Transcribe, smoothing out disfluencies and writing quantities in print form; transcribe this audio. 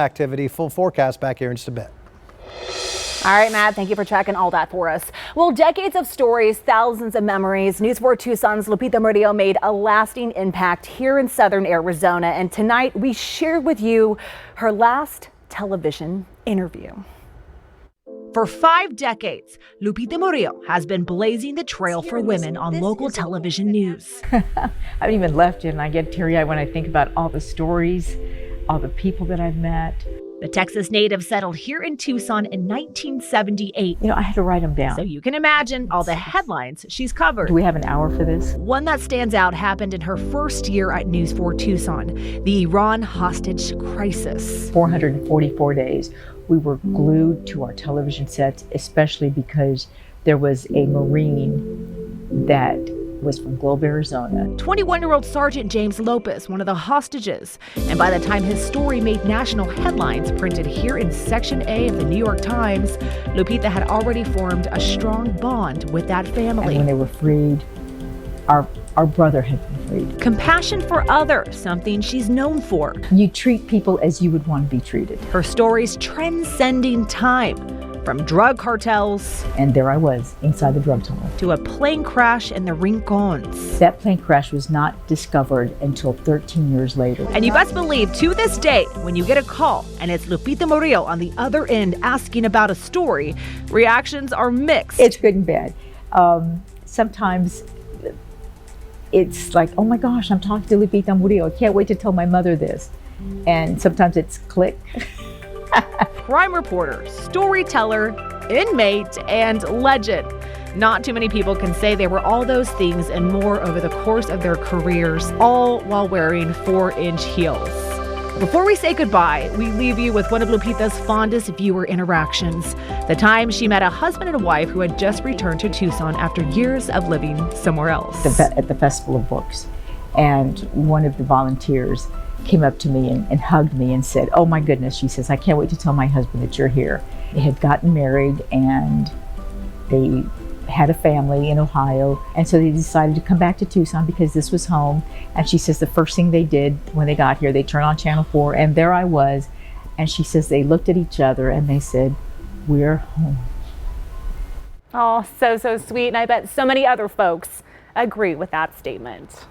activity. Full forecast back here in just a bit. All right, Matt, thank you for checking all that for us. Well, decades of stories, thousands of memories. News 4 Tucson's Lupita Murillo made a lasting impact here in southern Arizona. And tonight we shared with you her last television interview. For 5 decades, Lupita Murillo has been blazing the trail for women on local television news. I haven't even left yet, and I get teary-eyed when I think about all the stories, all the people that I've met. The Texas native settled here in Tucson in 1978. I had to write them down. So you can imagine all the headlines she's covered. Do we have an hour for this? One that stands out happened in her first year at News 4 Tucson, the Iran hostage crisis. 444 days. We were glued to our television sets, especially because there was a Marine that was from Globe, Arizona. 21-year-old Sergeant James Lopez, one of the hostages. And by the time his story made national headlines, printed here in Section A of the New York Times, Lupita had already formed a strong bond with that family. And when they were freed, our brother had been freed. Compassion for others, something she's known for. You treat people as you would want to be treated. Her stories transcending time. From drug cartels. And there I was, inside the drug tunnel. To a plane crash in the Rincons. That plane crash was not discovered until 13 years later. And you best believe, to this day, when you get a call and it's Lupita Murillo on the other end asking about a story, reactions are mixed. It's good and bad. Sometimes it's like, oh my gosh, I'm talking to Lupita Murillo. I can't wait to tell my mother this. And sometimes it's click. Crime reporter, storyteller, inmate, and legend. Not too many people can say they were all those things and more over the course of their careers, all while wearing 4-inch heels. Before we say goodbye, we leave you with one of Lupita's fondest viewer interactions. The time she met a husband and a wife who had just returned to Tucson after years of living somewhere else. At the Festival of Books. And one of the volunteers came up to me and hugged me and said, oh my goodness, she says, I can't wait to tell my husband that you're here. They had gotten married and they had a family in Ohio. And so they decided to come back to Tucson because this was home. And she says the first thing they did when they got here, they turned on Channel 4 and there I was. And she says they looked at each other and they said, we're home. Oh, so sweet. And I bet so many other folks agree with that statement.